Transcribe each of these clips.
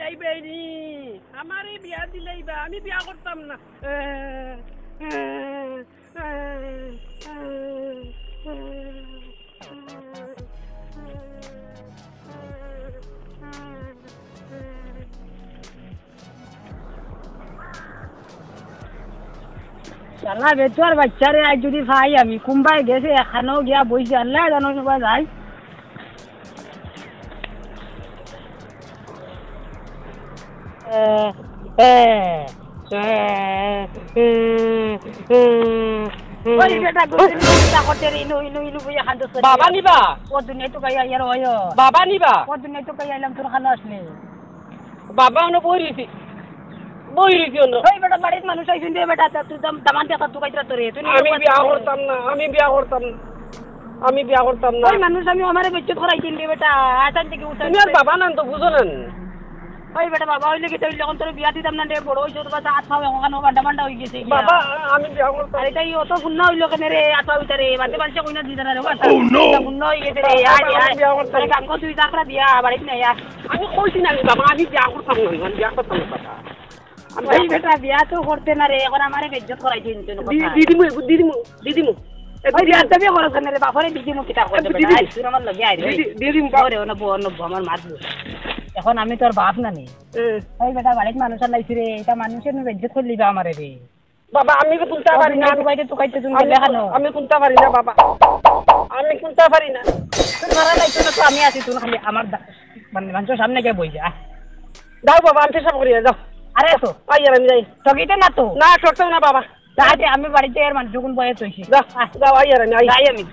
দিলাইবে নি আমারে বিয়া দিলাইবা আমি বিয়া করতাম না আল্লাহ বেচার বাচ্চারে আজ যদি খাই আমি কুম্বাই গেছে এখানেও গিয়া বইছে আল্লাহ জানো সবাই যাই বাবা নিবা দুনিয়ায় তো গাই আর হয় বাবা নিবা দুনিয়ায় তো গাই আইলাম তোর খানা আসলে বাবা অন্য বই রয়েছি অন্য ওই বেটা বাড়ির মানুষ আইছেন রে বেটা তুই দামান দেখা তুই কাইরা তোরে তুই আমি বিয়া করতাম না আমি বিয়া করতাম না ওই মানুষ আমি আমারে বেচ্চত করাইছেন রে বেটা আটান থেকে উঠে তুমি আর বাবা নান তো বুঝো না ওই বেটা বাবা হইলে কি তুই যখন তোর বিয়া দিতাম না রে বড় হইছ তো বাচ্চা আট পাও এখন বান্ডা বান্ডা হই গেছে বাবা আমি বিয়া করতাম আরে তাই অত গুণ হইলো কেন রে আট পাও ভিতরে বাদে বাড়ছে কইনা দিতা না রে বাচ্চা গুণ হই গেছে রে আরে কাম কো তুই টাকা দিয়া বাড়িতে নাই আমি কইছি না বাবা আমি বিয়া করতাম না আমি বিয়া করতাম না বাবা ওই বেটা বিয়া তো করতে না রে এখন আমারে বেজ্জত করাইছেন দিদিমু ওই বিয়া তবে করছ না রে বাপরে দিদিমু কিটা করতে বেটা আই তুই আমার লাগি আই রে দিদিমু ওরে ওনা আমার মারবো এখন আমি তোর বাপ না নি ওই বেটা বাড়িতে মানুষ লাইছি রে এটা মানুষের বেজ্জত করলি বা আমারে রে বাবা আমি তো কুনতা পারি না তো কাইতে তুমি লেখানো আমি কুনতা পারি না বাবা আমি কুনতা পারি না তোর মারা লাইছো তো আমি আছি তুই খালি আমার মানে মানুষের সামনে গিয়ে বই যা দাও বাবা আমি সব করি যাও আরে তো আইয়ার আমি যাই তগিতে না তো না সরতেও না বাবা তাহলে আমি বাড়িতে আর মানুষ যখন বয়ে তৈছি যাও আইয়ার আমি যাই আমি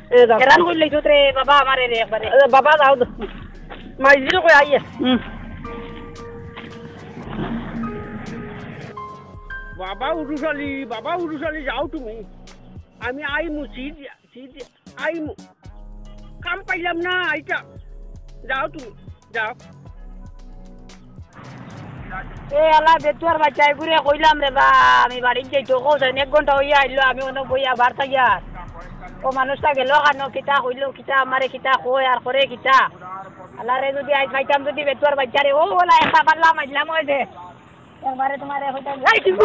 হেরান করলে রে বাবা আমারে রে একবারে বাবা যাও মাইজিরও কই আইয়া বাবা উরুশালি যাও তুমি আমি আইমু আইমু কাম পাইলাম না আইটা যাও তুমি যাও এ আলা বেতুয়ার বাচ্চাই ঘুরে কইলাম রে বা আমি বাড়িতে যাইতো কোথায় 1 ঘন্টা হইয়া আইলো আমি অন্য বইয়া বার থাকিয়া ও মানুষটা গেল কানো কিতা হইলো কিতা আমারে কিতা কই আর করে কিতা আল্লাহ রে যদি আই খাইতাম যদি বেতুয়ার বাচ্চারে ও বলা একটা পারলাম আইলাম ওই দে একবারে তোমারে হইতা যাই তুমি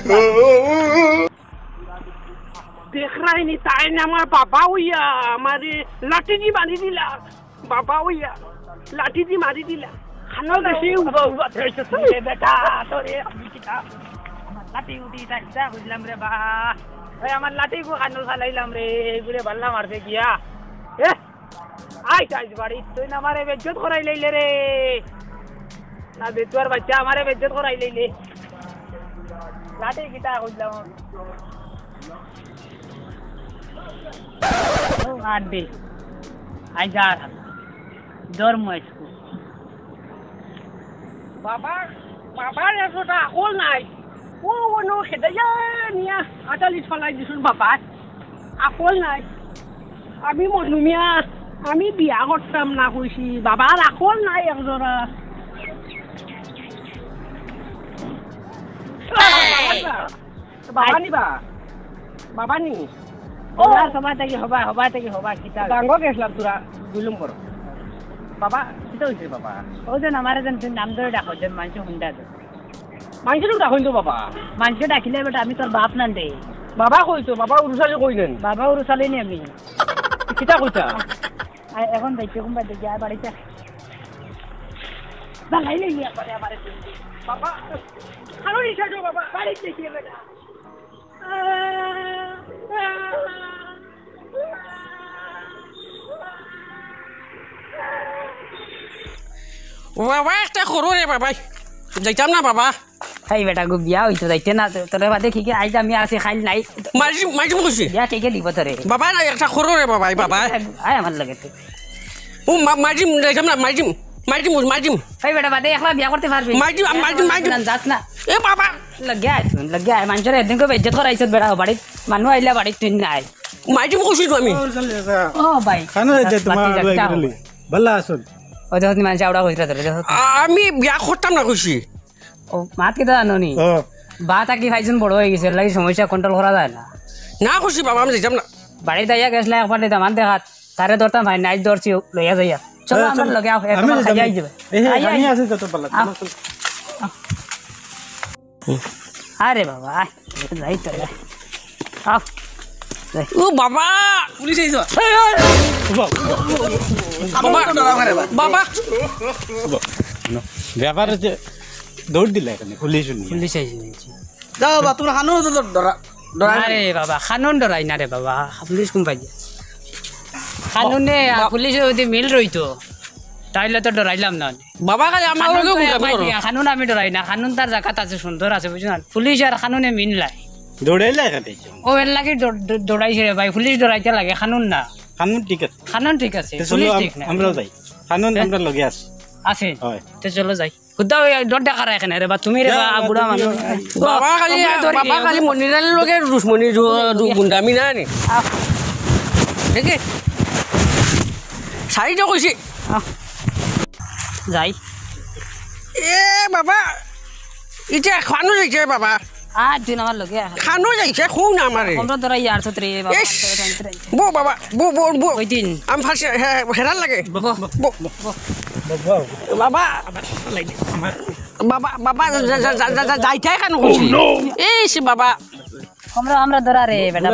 no. দেখ রাইনি তাই না আমার বাবা হইয়া আমারে লাঠি দি মারি দিলা বাবা হইয়া লাঠি দি মারি দিলা খানো বেশি উবা রে বেটা তোরে আমি কিতা আমার লাঠি উঠি যাইতা বুঝলাম রে বা এই আমার লাঠি গো খানো চালাইলাম রে ঘুরে বাল্লা মারছে গিয়া এ আই যাই বাড়ি তুই না আমারে বেজ্জত করাই লইলে রে না বেতুয়ার বাচ্চা আমারে বেজ্জত করাই লইলে লাঠি কিতা বুঝলাম ও আড্ডি আই যা ধর্ম স্কুল বাবার এতটা আকল নাই ও অন্য খেতে নিয়া আটালি ফলাই দিছুন বাবার আকল নাই আমি মনুমিয়া আমি বিয়া করতাম না কইছি বাবার আকল নাই একজরা বাবা নিবা বাবা নি ও সবাই থেকে হবা কিতা ডাঙ্গ গেছলাম তোরা গুলুম করো বাবা কিতা হইছে বাবা ও যেন আমার যেন নাম ধরে ডাকো যেন মানুষ হুন্ডা মানুষের ডাকইন তো বাবা মানুষ ডাকিলে বেটা আমি তোর বাপ না দে বাবা কইতো বাবা উরুসালি কইলেন বাবা উরুসালি নি আমি কিতা কইতা এখন দেখতে কোন বাড়িতে যায় বাড়িতে বালাই লই একবারে আমারে বাবা খালো নিছা তো বাবা বাড়িতে দেখিয়ে বেটা বাবা একটা করো রে বাবা যাইতাম না বাবা খাই বেটা গো বিয়া হইতো যাইতে না তোরে বাদে কি আইজ আমি আসি খাইল নাই মাইজম কইছি বিয়া কে দিব তোরে বাবা না একটা করো রে বাবা বাবা আয় আমার লাগে তো ও মাইজিম যাইতাম না মাইজিম খাই বেটা বাদে একলা বিয়া করতে পারবি মাইজিম যাস না এ বাবা লাগে মানুষের এদিন কো বেজ্জত করাইছ বেটা বাড়িত মানুষ আইলা বাড়িত তুই নাই মাইজিম কইছি তো আমি ও ভাই খানা দে তোমার আগে ভালো আছুন ও যখন মানুষ আউড়া কইরা ধরে আমি বিয়া করতাম না কইছি ও মাত কি জানো নি বা তাকি ভাইজন বড় হয়ে গেছে লাগি সমস্যা কন্ট্রোল করা যায় না না কইছি বাবা আমি যাইতাম না বাড়িতে আইয়া গেছলা একবার দামান দেখাত তারে ধরতাম ভাই নাই ধরছি লইয়া যাইয়া চলো আমরা লগে আও আমি একবার খাই যাবে আমি আছি তো পাল্লা আরে বাবা যাই তো আও ও বাবা পুলিশ আইছো বাবা ব্যাপার হচ্ছে দৌড় দিলা এখানে পুলিশ শুনি পুলিশ আইছে যাও বাবা তোমরা হানো ধরা আরে বাবা কানুন ডরাই না রে বাবা পুলিশ কোন পাই কানুনে পুলিশ যদি মিল রইতো তাইলে তো ডরাইলাম না বাবা কাছে আমার লগে গুলামি করো কানুন আমি ডরাই না কানুন তার জায়গাত আছে সুন্দর আছে বুঝছেন পুলিশ আর কানুনে মিল লাই দৌড়াইলা এখানে ও এর লাগে দৌড়াইছে রে ভাই পুলিশ ডরাইতে লাগে কানুন না কানুন ঠিক আছে কানুন ঠিক আছে তো পুলিশ চলো ঠিক না আমরাও যাই কানুন আমরা লগে আছি আছে হয় তো চলো যাই খুদা ডর দেখা এখানে রে বা তুমি রে বা বুড়া মানুষ বাবা খালি মনিরালের লগে দুশ্মনী গুন্ডামি না নি দেখে সাইডে কইছি যাই এ বাবা এটা খানো যাইছে বাবা আর তুই আমার লগে খানো যাইছে খুব না আমারে আমরা ধরাই আর সত্রে বাবা ইস! বো বাবা বো বো বো ওই দিন আমি ফাঁসি হেরান লাগে বো বাবা বাবা বাবা যাইতে কেন কইছি ইস বাবা আমরা ধরা রে বেটা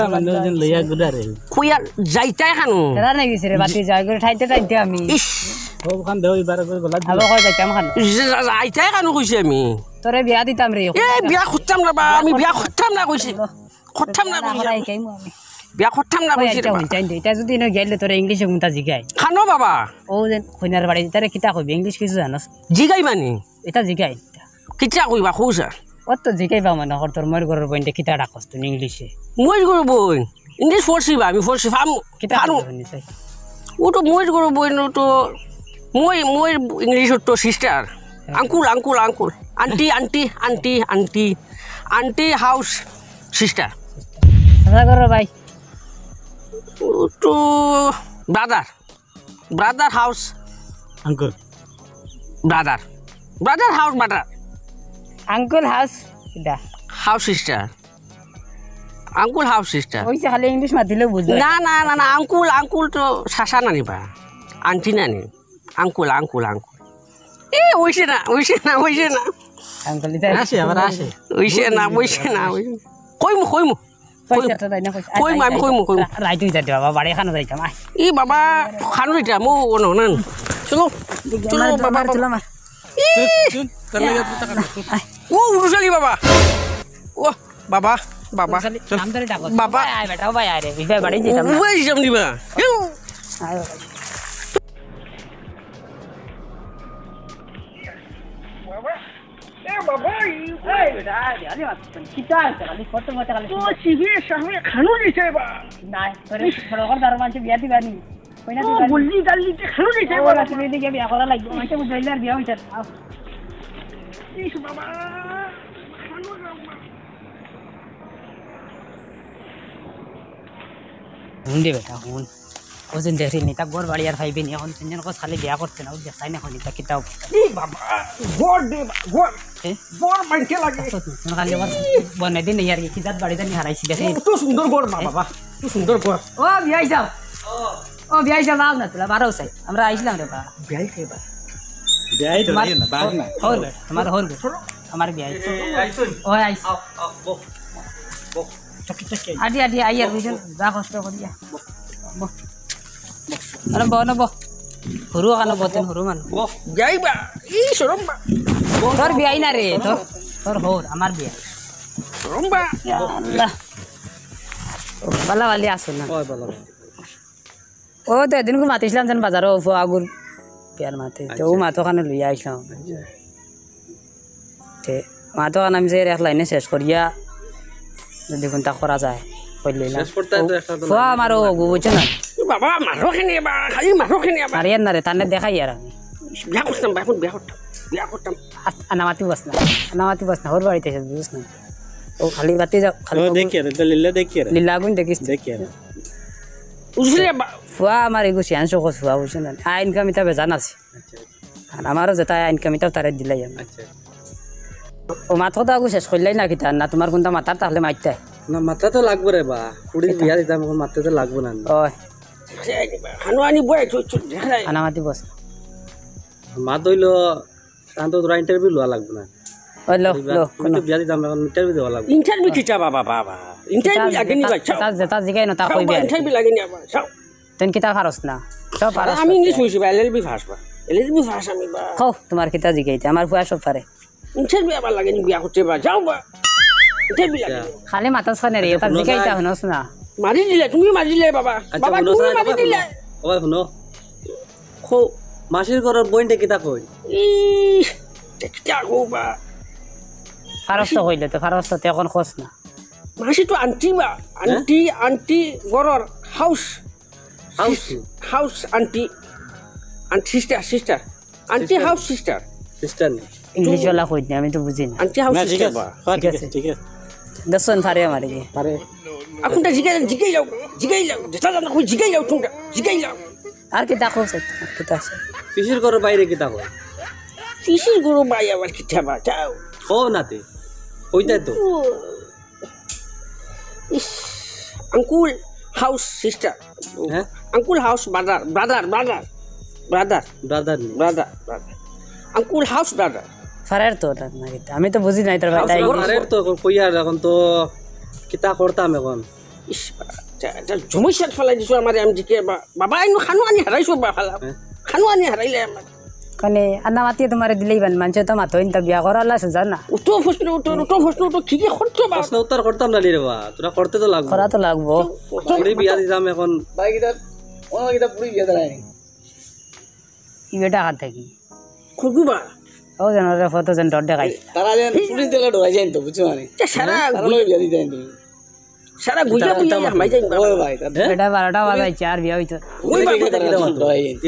লইয়া গুডা রে কইয়া যাইতে কেন ধরা নাই গেছে রে বাতি যাই করে ঠাইতে আমি ইস ওখান দেও এবার করে গলা আলো কই যাইতাম খান যাইতে কেন কইছি আমি তোরে বিয়া দিতাম রে এ বিয়া করতাম না বা আমি বিয়া করতাম না কইছি করতাম না কইছি আমরা কাইমু আমি বিয়া করতাম না কইছি এটা হইতাই দে এটা যদি ন গেলে তোরে ইংলিশে কোনটা জিগাই খানো বাবা ও যে কইনার বাড়ি তারে কিতা কইবে ইংলিশ কিছু জানাস জিগাই মানে এটা জিগাই কিতা কইবা কইছা ও তো জিগাইবা মানে হর তোর মর ঘরের বইনতে কিতা ডাকস তুই ইংলিশে মই করব ইংলিশ পড়ছি বা আমি পড়ছি ফাম কিতা ফানো নিছাই ও তো মই করব তো মই মই ইংলিশ তো sister uncle uncle uncle aunty aunty aunty aunty aunty house sister সাদা করো ভাই ও তো brother brother house uncle brother brother house brother uncle house এটা house sister uncle house sister ওইসে খালি ইংলিশ মাতিলেও বুঝলো না না না না আঙ্কুল আঙ্কুল তো শাসা না নিবা আন্টি না নি আঙ্কুল আঙ্কুল আঙ্কুল এ ওইসে না ওইসে না ওইসে না আঙ্কুল এটা আসে আবার আসে ওইসে না ওইসে না কইমু কইমু পয়সাটা দাই না পয়সা কইমু আমি কইমু কইমু রাইতুই যাইতে বাবা বাড়ি খানো যাইতাম আয় ই বাবা খানো এটা মো নন চলো চলো বাবা চলো আমার ও উড়ুশালি বাবা ও বাবা বাবা নাম ধরে ডাকো বাবা। আয় বেটা ভাই আয় রে বিবাহ বাড়ি যেতাম না ওই যাম দিবা আয় হুন্ডে বেটা হুন ওজন দেখি নি তা গোর বাড়ি আর খাইবে নি এখন তিনজন কথা খালি বিয়া করতে না ও দেখাই না হনি তা কিতাও বাবা গোর দে গোর গোর মানকে লাগে খালি আবার বনাই দিন ইয়ার কি জাত বাড়িতে নি হারাইছি দেখি তো সুন্দর গোর বাবা তো সুন্দর গোর ও বিয়াই যাও ও বিয়াই যাও নাও না তোলা বারো সাই আমরা আইছিলাম রে বা বিয়াই খাইবা দেই তো না বাগ না হল তোমার হল আমার বিয়াই ও আইস চকি চকি আদি আদি আইয়ার বুঝুন যা কষ্ট করিয়া আরে বহ না বহ হরু কানো বতেন হরু মান যাইবা ই সরম্বা তোর বিয়াই না রে তোর তোর হোর আমার বিয়া সরম্বা আল্লাহ বালা বালি আসো না ওই বলো ও তো এদিন কো মাতিছিলাম যেন বাজারও আগুর বিয়ার মাতে তো ও মাতো খানে লইয়া আইছিলাম তে মাতো খান আমি যে এক লাইনে শেষ করিয়া যদি কোনটা করা যায় কইলে না ফোয়া আমারও বুঝছো না বাবা মারো খেনি বা খালি মারো খেনি বা আর না রে তানে দেখাই আর আমি বিয়া করতাম বা এখন বিয়া করতাম আনামাতি বস না ওর বাড়িতে এসে বুঝছ না ও খালি বাতি যাও খালি ও দেখি রে তো লিল্লা দেখি রে লীলা গুণ দেখিস দেখি রে উজলে ফুয়া আমার এগু সিয়ান চোখ ফুয়া বুঝছো না ইনকাম এটা বেজান আছে আর আমারও যেটা ইনকাম এটাও তারে দিলাই আমি আচ্ছা ও মাথা তো আগু শেষ করলাই না কিতা না তোমার কোনটা মাথার তাহলে মাইতে না মাথা তো লাগবে রে বা কুড়ি বিয়া দিতাম এখন মাথা তো লাগবে না ওই খানো আনি বই চুপ দেখাই আনামাতি বস মা দইলো তান তো তোরা ইন্টারভিউ লওয়া লাগবে না ওই লো লো আমি তো বিয়া দিতাম এখন ইন্টারভিউ দেওয়া লাগবে ইন্টারভিউ কি চাবা বাবা ইন্টারভিউ লাগে নি বাচ্চা তা যেটা জিগাই না তা কইবে ইন্টারভিউ লাগে নি আবার চাও তেন কিতা পারস না সব পারস আমি ইংলিশ কইছি বা এলএলবি ফার্স্ট বা এলএলবি ফার্স্ট আমি বা খাও তোমার কিতা জিগাইতে আমার ফুয়া সব পারে ইন্টারভিউ আবার লাগে নি বিয়া করতে বা যাও বা ইন্টারভিউ লাগে খালি মাথা ফানে রে তা জিগাইতে হনস না মারি দিলে তুমি মারি দিলে বাবা বাবা তুমি মারি দিলে ওই শুনো খো মাসির ঘরের বইনটা কিতা কই ইস দেখতা গো বা ফারস তো কইলে তো ফারস তো এখন খোঁজ না মাসি তো আন্টি বা আন্টি গরর house aunty sister aunty house sister English ওলা কই না আমি তো বুঝি না আন্টি হাউস সিস্টার বা ঠিক আছে ঠিক আছে দশন ফারে আমারে যে পারে আকুনটা জিগাই যাও যেটা জানা কই জিগাই যাও তুমি জিগাই যাও আর কিতা খোঁজ কিতা আছে পিসির ঘরের বাইরে কিতা কই পিসির গরু বাই আবার কিটা বা যাও ও নাতে কইতাই তো ইস আঙ্কুল হাউস সিস্টার হ্যাঁ আঙ্কুল হাউস ব্রাদার ব্রাদার নি আঙ্কুল হাউস ব্রাদার ফারের তো না কিতা আমি তো বুঝি নাই তোর ভাই আরে তো কইয়া এখন তো কিতা করতাম এখন ইস জমৈসাত ফেলাই দিছো আমার আমি জিকে বাবা এনো খানো আনি হারাইছো বা ফালা খানো আনি হারাইলে আমার কানে আন্না মাতি তোমারে দিলেই বান মানছে তো মাতইন তা বিয়া করালা সুজান না উটো ফসলো উটো কি খরচো বা প্রশ্ন উত্তর করতাম না রে বা তোরা করতে তো লাগবে করা তো লাগবো পুরি বিয়া দিতাম এখন ই বেটা হাত থাকি খুগুবা ও জানো রে ফটো যেন ডট দেখাই সারা গুজা হামাই যাই বেটা 12টা বাজাইছে আর বিয়া হইতো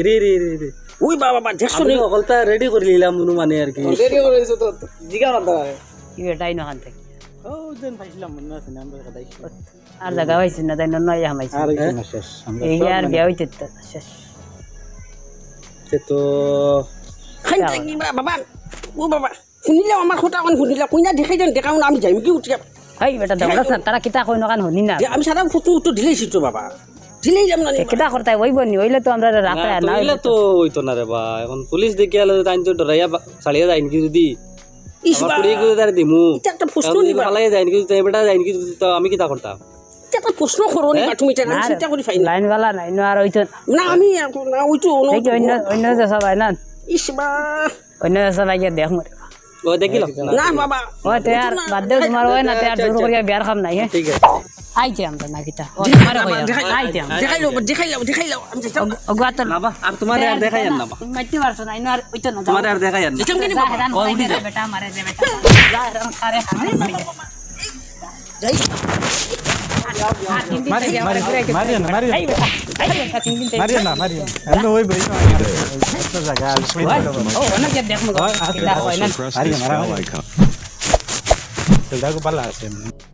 রে রে রে রে ওই বাবা দেখছো আমি অকলতা রেডি করে নিলাম মনু মানে আর কি ই বেটাই ন হাত থাকি ও দেন পাইছিলাম মনে আছে নাম কথা আর জায়গা হইছে না তাই নয় হামাইছে আর কি শেষ এই আর বিয়া হইতে তো শেষ সে তো খাই থাকি বাবা ও বাবা শুনিলে আমার কথা কোন শুনিলে কইনা দেখাই দেন দেখাও আমি যাইম কি উঠি এই বেটা দৌড়া স্যার তারা কিতা কই নকান হনি না আমি সারা ফটো উটো দিলেছি তো বাবা দিলেই যাম না কিতা করতাই ওই বনি হইলে তো আমরা রাতে না হইলে তো হইতো না রে বা এখন পুলিশ দেখে আলো তাই তো ডরাইয়া ছাড়িয়া যায় নাকি যদি আমার পুরি করে দাঁড় দিমু এটা একটা প্রশ্ন নিবা ফালাই যায় নাকি তুই বেটা যায় নাকি তো আমি কিতা করতাম এটা একটা প্রশ্ন করো নি তুমি এটা চিন্তা করি ফাইন লাইন वाला নাই না আর হইতো না আমি না ওইটো এই যে অন্য যে সবাই না ইসবা অন্য সবাই গিয়ে দেখ মরে ও দেখিল না বাবা ও তৈয়ার বাদ দে তোমার ওই না তৈয়ার জোর করিয়া বিয়ার খাম নাই হ্যাঁ ঠিক আছে আইতে আমরা না কিতা ও তোমার কই আইতে আমরা দেখাই লাও আমি চেষ্টা অগাত না বা আর তোমার আর দেখাই না বা মাইতে পারছ না ইনার ওইতো না তোমার আর দেখাই না যেতাম কেন বাবা ও উঠি যা বেটা মারে দে বেটা যা রং কারে যাই Press this bell icon.